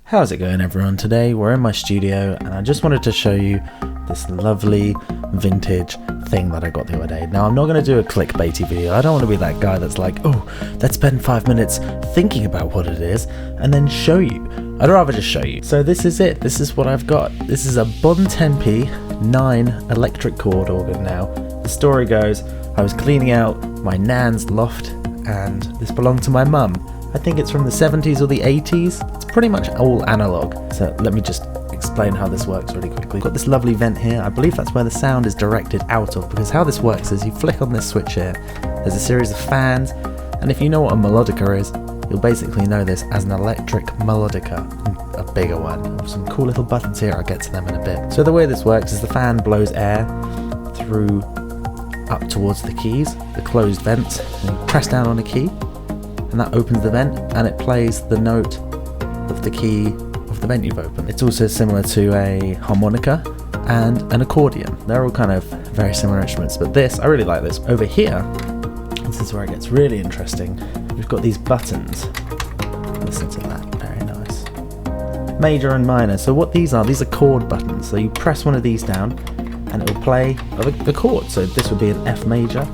How's it going, everyone? Today we're in my studio and I just wanted to show you this lovely vintage thing that I got the other day. Now I'm not going to do a clickbaity video. I don't want to be that guy that's like, oh, let's spend 5 minutes thinking about what it is and then show you. I'd rather just show you. So this is it. This is what I've got. This is a Bontempi 9 electric chord organ. Now the story goes, I was cleaning out my nan's loft and this belonged to my mum. I think it's from the 70s or the 80s. It's pretty much all analog. So let me just explain how this works really quickly. We've got this lovely vent here. I believe that's where the sound is directed out of, because how this works is you flick on this switch here. There's a series of fans, and if you know what a melodica is, you'll basically know this as an electric melodica, a bigger one. Some cool little buttons here, I'll get to them in a bit. So the way this works is the fan blows air through up towards the keys, the closed vent, and you press down on a key, and that opens the vent and it plays the note of the key of the vent you've opened. It's also similar to a harmonica and an accordion. They're all kind of very similar instruments, but this, I really like this. Over here, this is where it gets really interesting. We've got these buttons. Listen to that, very nice. Major and minor. So what these are chord buttons. So you press one of these down and it will play the chord. So this would be an F major,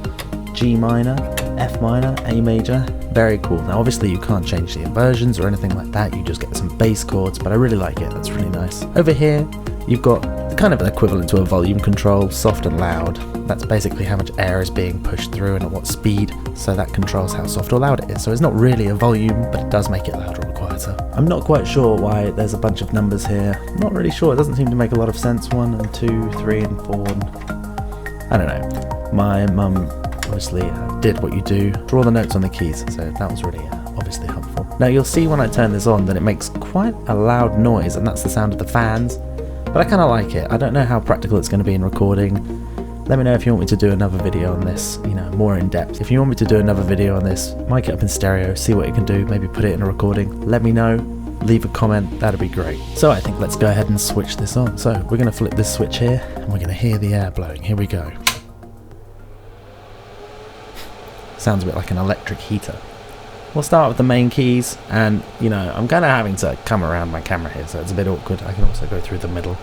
G minor, F minor, A major. Very cool. Now obviously you can't change the inversions or anything like that, you just get some bass chords, but I really like it, that's really nice. Over here you've got kind of an equivalent to a volume control, soft and loud. That's basically how much air is being pushed through and at what speed, so that controls how soft or loud it is. So it's not really a volume, but it does make it louder or quieter. I'm not quite sure why there's a bunch of numbers here. I'm not really sure, it doesn't seem to make a lot of sense. 1 and 2, 3 and 4, and I don't know. My mum obviously did what you do, draw the notes on the keys, so that was really obviously helpful. Now you'll see when I turn this on that it makes quite a loud noise, and that's the sound of the fans, but I kind of like it. I don't know how practical it's going to be in recording. Let me know if you want me to do another video on this, you know, more in depth. If you want me to do another video on this, mic it up in stereo, see what you can do, maybe put it in a recording, let me know, leave a comment, that'd be great. So I think let's go ahead and switch this on. So we're going to flip this switch here and we're going to hear the air blowing. Here we go. Sounds a bit like an electric heater. We'll start with the main keys, and you know, I'm kind of having to come around my camera here, so it's a bit awkward. I can also go through the middle.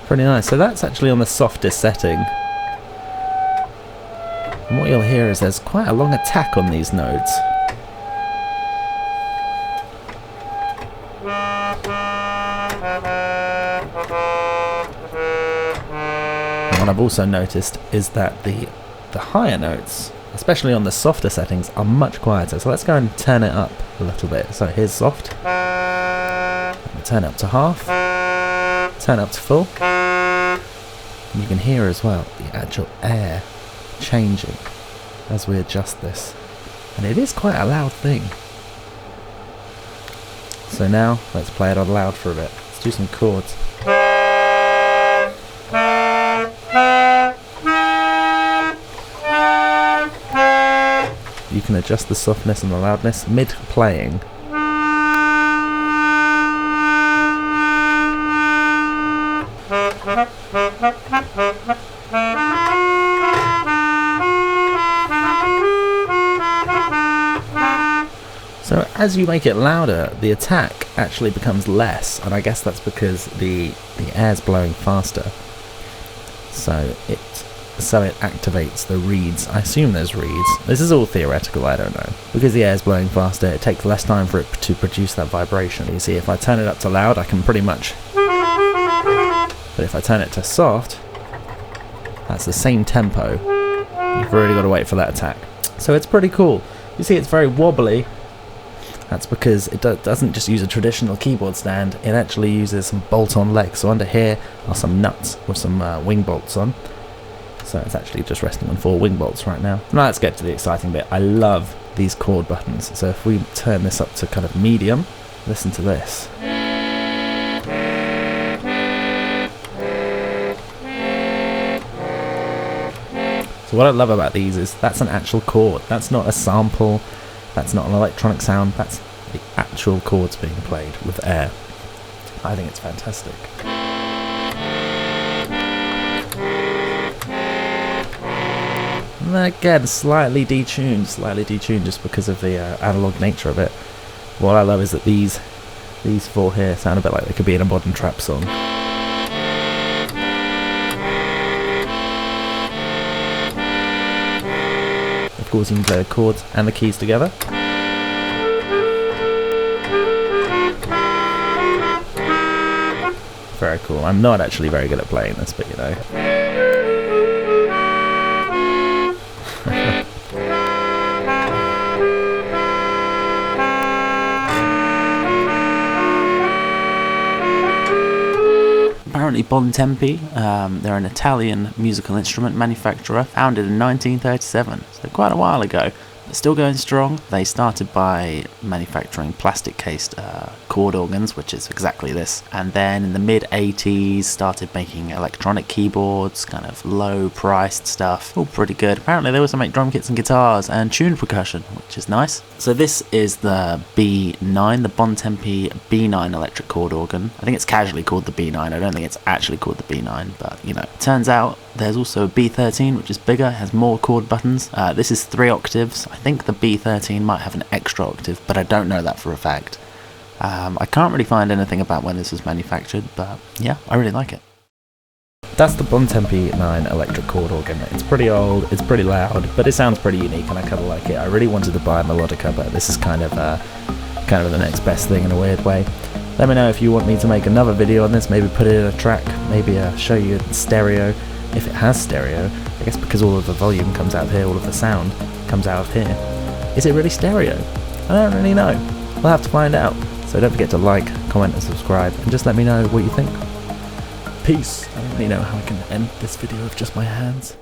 Pretty nice. So that's actually on the softest setting. And what you'll hear is there's quite a long attack on these notes. What I've also noticed is that the higher notes, especially on the softer settings, are much quieter. So let's go and turn it up a little bit. So here's soft. Turn it up to half. Turn it up to full. And you can hear as well the actual air changing as we adjust this. And it is quite a loud thing. So now let's play it on loud for a bit. Let's do some chords. You can adjust the softness and the loudness mid-playing. So as you make it louder, the attack actually becomes less, and I guess that's because the air's blowing faster. So it activates the reeds. I assume there's reeds. This is all theoretical, I don't know. Because the air's blowing faster, it takes less time for it to produce that vibration. You see, if I turn it up to loud, I can pretty much... But if I turn it to soft, that's the same tempo. You've really got to wait for that attack. So it's pretty cool. You see, it's very wobbly. That's because it doesn't just use a traditional keyboard stand, it actually uses some bolt-on legs. So under here are some nuts with some wing bolts on. So it's actually just resting on 4 wing bolts right now. Now let's get to the exciting bit. I love these chord buttons. So if we turn this up to kind of medium, listen to this. So what I love about these is that's an actual chord. That's not a sample. That's not an electronic sound. That's the actual chords being played with air. I think it's fantastic. again, slightly detuned just because of the analog nature of it. What I love is that these four here sound a bit like they could be in a modern trap song. Of course, you can play the chords and the keys together. Very cool. I'm not actually very good at playing this, but you know. Apparently Bontempi, they're an Italian musical instrument manufacturer founded in 1937, so quite a while ago, but still going strong. They started by manufacturing plastic cased chord organs, which is exactly this, and then in the mid-80s started making electronic keyboards, kind of low priced stuff, all pretty good. Apparently they also make drum kits and guitars and tuned percussion, which is nice. So this is the B9, the Bontempi B9 electric chord organ. I think it's casually called the B9, I don't think it's actually called the B9, but you know. Turns out there's also a B13, which is bigger, has more chord buttons. This is 3 octaves. I think the B13 might have an extra octave, but I don't know that for a fact. I can't really find anything about when this was manufactured, but yeah, I really like it. That's the Bontempi 9 electric chord organ. It's pretty old, it's pretty loud, but it sounds pretty unique and I kind of like it. I really wanted to buy a melodica, but this is kind of the next best thing in a weird way. Let me know if you want me to make another video on this, maybe put it in a track, maybe show you in stereo, if it has stereo. I guess because all of the volume comes out of here, all of the sound comes out of here. Is it really stereo? I don't really know. We'll have to find out. So don't forget to like, comment and subscribe, and just let me know what you think. Peace. I don't really know how I can end this video with just my hands.